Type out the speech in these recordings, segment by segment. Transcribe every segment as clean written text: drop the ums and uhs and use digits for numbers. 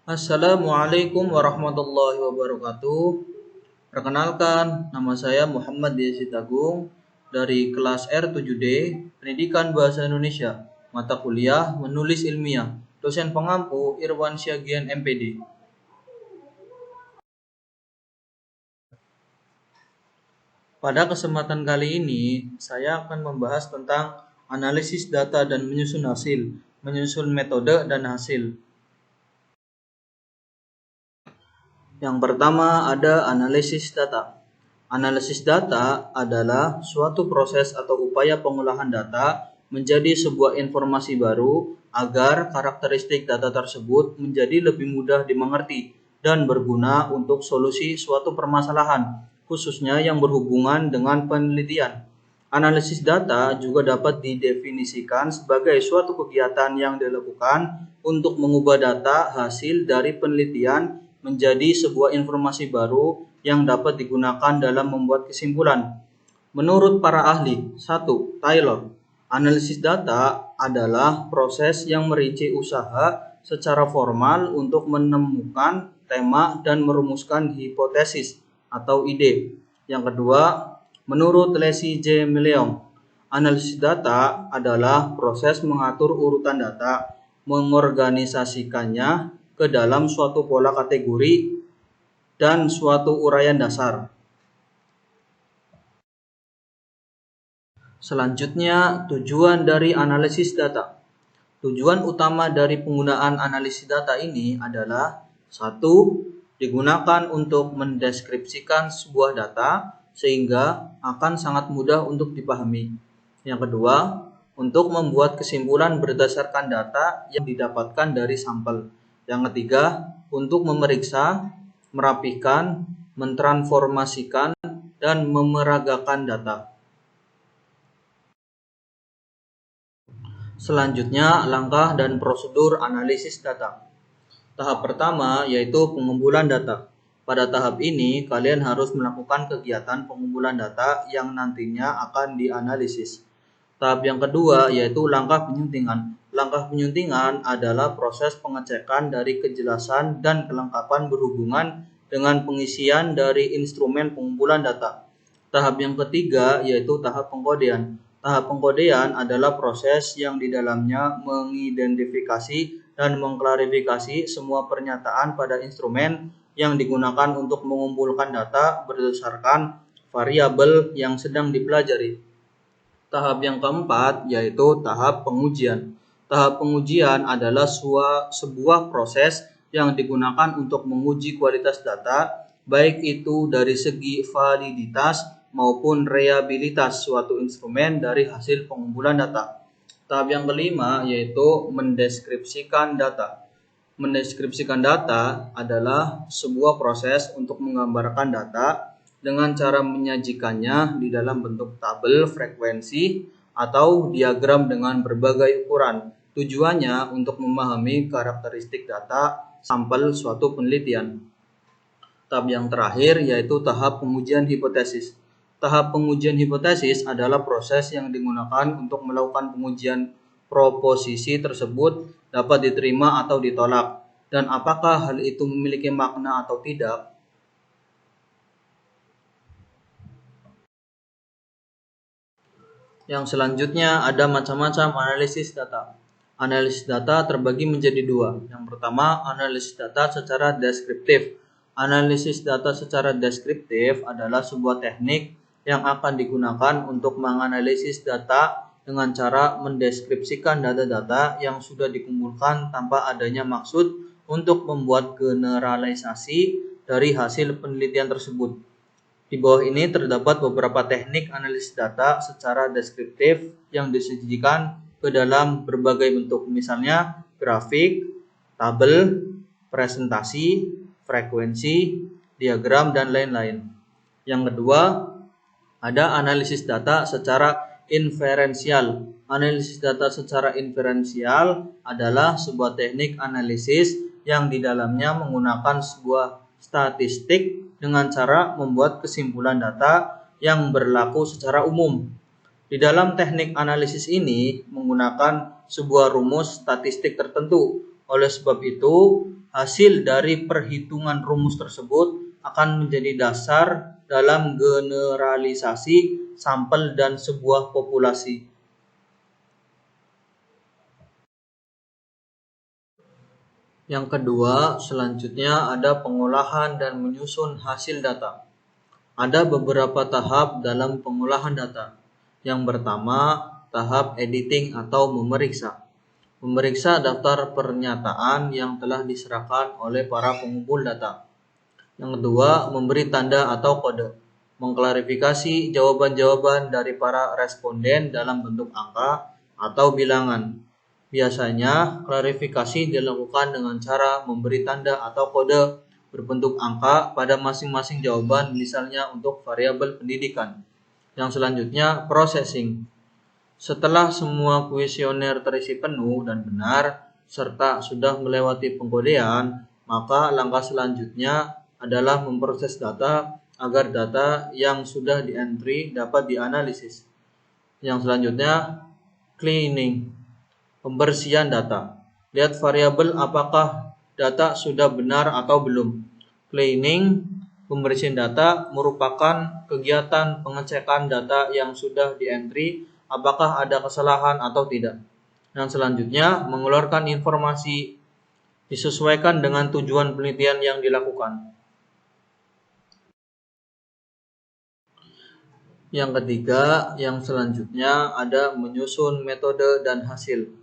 Assalamualaikum warahmatullahi wabarakatuh. Perkenalkan, nama saya Muhammad Desi Tagung dari kelas R7D, Pendidikan Bahasa Indonesia, mata kuliah Menulis Ilmiah, dosen pengampu Irwan Syagian MPD. Pada kesempatan kali ini, saya akan membahas tentang analisis data dan menyusun hasil, menyusun metode dan hasil. Yang pertama ada analisis data. Analisis data adalah suatu proses atau upaya pengolahan data menjadi sebuah informasi baru agar karakteristik data tersebut menjadi lebih mudah dimengerti dan berguna untuk solusi suatu permasalahan, khususnya yang berhubungan dengan penelitian. Analisis data juga dapat didefinisikan sebagai suatu kegiatan yang dilakukan untuk mengubah data hasil dari penelitian menjadi sebuah informasi baru yang dapat digunakan dalam membuat kesimpulan. Menurut para ahli, 1. Taylor, analisis data adalah proses yang merinci usaha secara formal untuk menemukan tema dan merumuskan hipotesis atau ide. Yang kedua, menurut Leslie J. Milleong, analisis data adalah proses mengatur urutan data, mengorganisasikannya ke dalam suatu pola kategori dan suatu uraian dasar. Selanjutnya, tujuan dari analisis data. Tujuan utama dari penggunaan analisis data ini adalah 1. Digunakan untuk mendeskripsikan sebuah data sehingga akan sangat mudah untuk dipahami. Yang kedua, untuk membuat kesimpulan berdasarkan data yang didapatkan dari sampel. Yang ketiga, untuk memeriksa, merapikan, mentransformasikan, dan memeragakan data. Selanjutnya, langkah dan prosedur analisis data. Tahap pertama yaitu pengumpulan data. Pada tahap ini, kalian harus melakukan kegiatan pengumpulan data yang nantinya akan dianalisis. Tahap yang kedua yaitu langkah penyuntingan. Langkah penyuntingan adalah proses pengecekan dari kejelasan dan kelengkapan berhubungan dengan pengisian dari instrumen pengumpulan data. Tahap yang ketiga yaitu tahap pengkodean. Tahap pengkodean adalah proses yang di dalamnya mengidentifikasi dan mengklarifikasi semua pernyataan pada instrumen yang digunakan untuk mengumpulkan data berdasarkan variabel yang sedang dipelajari. Tahap yang keempat yaitu tahap pengujian. Tahap pengujian adalah sebuah proses yang digunakan untuk menguji kualitas data, baik itu dari segi validitas maupun reliabilitas suatu instrumen dari hasil pengumpulan data. Tahap yang kelima yaitu mendeskripsikan data. Mendeskripsikan data adalah sebuah proses untuk menggambarkan data dengan cara menyajikannya di dalam bentuk tabel frekuensi atau diagram dengan berbagai ukuran. Tujuannya untuk memahami karakteristik data sampel suatu penelitian. Tahap yang terakhir yaitu tahap pengujian hipotesis. Tahap pengujian hipotesis adalah proses yang digunakan untuk melakukan pengujian proposisi tersebut dapat diterima atau ditolak, dan apakah hal itu memiliki makna atau tidak. Yang selanjutnya ada macam-macam analisis data. Analisis data terbagi menjadi dua. Yang pertama, analisis data secara deskriptif. Analisis data secara deskriptif adalah sebuah teknik yang akan digunakan untuk menganalisis data dengan cara mendeskripsikan data-data yang sudah dikumpulkan tanpa adanya maksud untuk membuat generalisasi dari hasil penelitian tersebut. Di bawah ini terdapat beberapa teknik analisis data secara deskriptif yang disajikan ke dalam berbagai bentuk, misalnya grafik, tabel, presentasi, frekuensi, diagram, dan lain-lain. Yang kedua, ada analisis data secara inferensial. Analisis data secara inferensial adalah sebuah teknik analisis yang di dalamnya menggunakan sebuah statistik dengan cara membuat kesimpulan data yang berlaku secara umum. Di dalam teknik analisis ini menggunakan sebuah rumus statistik tertentu Oleh sebab itu, hasil dari perhitungan rumus tersebut akan menjadi dasar dalam generalisasi sampel dan sebuah populasi. Yang kedua, selanjutnya ada pengolahan dan menyusun hasil data. Ada beberapa tahap dalam pengolahan data. Yang pertama, tahap editing atau memeriksa. Memeriksa daftar pernyataan yang telah diserahkan oleh para pengumpul data. Yang kedua, memberi tanda atau kode. Mengklarifikasi jawaban-jawaban dari para responden dalam bentuk angka atau bilangan. Biasanya, klarifikasi dilakukan dengan cara memberi tanda atau kode berbentuk angka pada masing-masing jawaban, misalnya untuk variabel pendidikan. Yang selanjutnya, processing. Setelah semua kuesioner terisi penuh dan benar, serta sudah melewati pengkodean, maka langkah selanjutnya adalah memproses data agar data yang sudah di-entry dapat dianalisis. Yang selanjutnya, cleaning. Pembersihan data. Lihat variabel apakah data sudah benar atau belum. Cleaning, pembersihan data merupakan kegiatan pengecekan data yang sudah di-entry apakah ada kesalahan atau tidak. Yang selanjutnya, mengeluarkan informasi disesuaikan dengan tujuan penelitian yang dilakukan. Yang ketiga, yang selanjutnya ada menyusun metode dan hasil.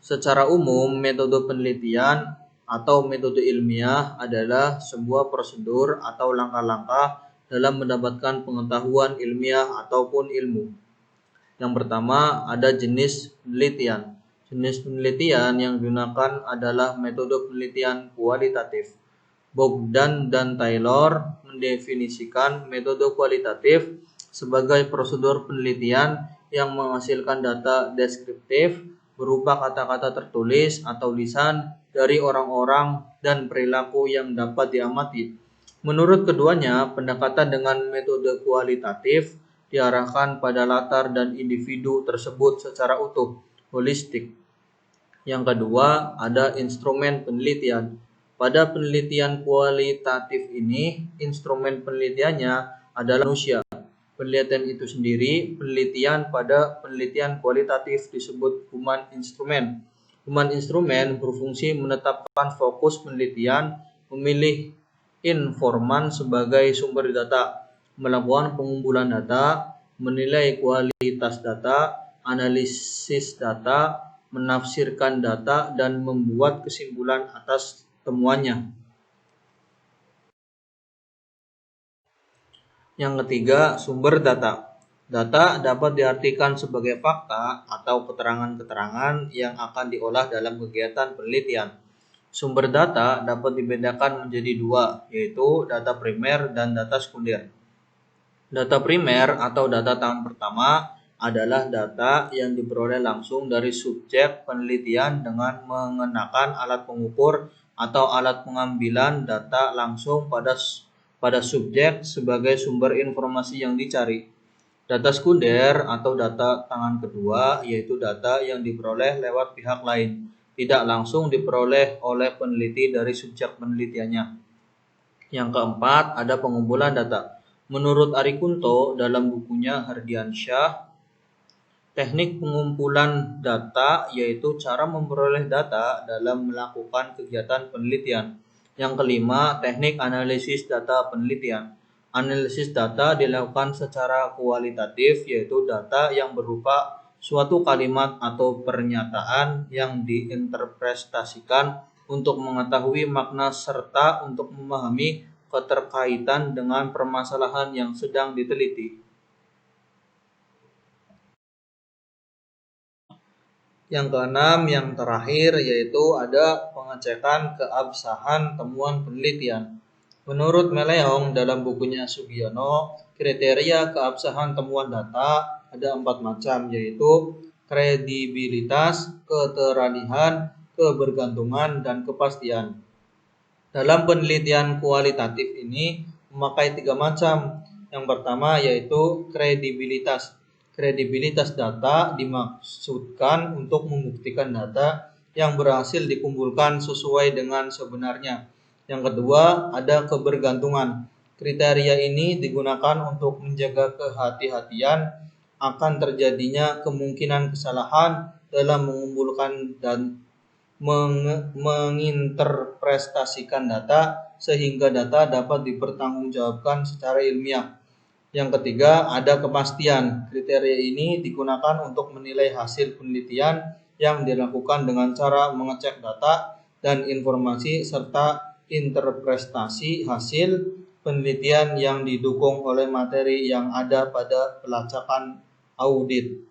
Secara umum, metode penelitian atau metode ilmiah adalah sebuah prosedur atau langkah-langkah dalam mendapatkan pengetahuan ilmiah ataupun ilmu. Yang pertama, ada jenis penelitian. Jenis penelitian yang digunakan adalah metode penelitian kualitatif. Bogdan dan Taylor mendefinisikan metode kualitatif sebagai prosedur penelitian yang menghasilkan data deskriptif berupa kata-kata tertulis atau lisan dari orang-orang dan perilaku yang dapat diamati. Menurut keduanya, pendekatan dengan metode kualitatif diarahkan pada latar dan individu tersebut secara utuh, holistik. Yang kedua, ada instrumen penelitian. Pada penelitian kualitatif ini, instrumen penelitiannya adalah manusia. Penelitian itu sendiri, penelitian pada penelitian kualitatif disebut human instrument. Human instrument berfungsi menetapkan fokus penelitian, memilih informan sebagai sumber data, melakukan pengumpulan data, menilai kualitas data, analisis data, menafsirkan data, dan membuat kesimpulan atas temuannya. Yang ketiga, sumber data. Data dapat diartikan sebagai fakta atau keterangan-keterangan yang akan diolah dalam kegiatan penelitian. Sumber data dapat dibedakan menjadi dua, yaitu data primer dan data sekunder. Data primer atau data tahap pertama adalah data yang diperoleh langsung dari subjek penelitian dengan mengenakan alat pengukur atau alat pengambilan data langsung pada subjek sebagai sumber informasi yang dicari. Data sekunder atau data tangan kedua yaitu data yang diperoleh lewat pihak lain, tidak langsung diperoleh oleh peneliti dari subjek penelitiannya. Yang keempat, ada pengumpulan data. Menurut Ari Kunto dalam bukunya Hardiansyah, teknik pengumpulan data yaitu cara memperoleh data dalam melakukan kegiatan penelitian. Yang kelima, teknik analisis data penelitian. Analisis data dilakukan secara kualitatif, yaitu data yang berupa suatu kalimat atau pernyataan yang diinterpretasikan untuk mengetahui makna serta untuk memahami keterkaitan dengan permasalahan yang sedang diteliti. Yang keenam, yang terakhir, yaitu ada pengecekan keabsahan temuan penelitian. Menurut Meleong dalam bukunya Sugiono, kriteria keabsahan temuan data ada 4 macam, yaitu kredibilitas, keteralihan, kebergantungan, dan kepastian. Dalam penelitian kualitatif ini memakai 3 macam. Yang pertama yaitu kredibilitas. Kredibilitas data dimaksudkan untuk membuktikan data yang berhasil dikumpulkan sesuai dengan sebenarnya. Yang kedua, ada kebergantungan. Kriteria ini digunakan untuk menjaga kehati-hatian akan terjadinya kemungkinan kesalahan dalam mengumpulkan dan menginterpretasikan data sehingga data dapat dipertanggungjawabkan secara ilmiah. Yang ketiga, ada kepastian. Kriteria ini digunakan untuk menilai hasil penelitian yang dilakukan dengan cara mengecek data dan informasi serta interpretasi hasil penelitian yang didukung oleh materi yang ada pada pelacakan audit.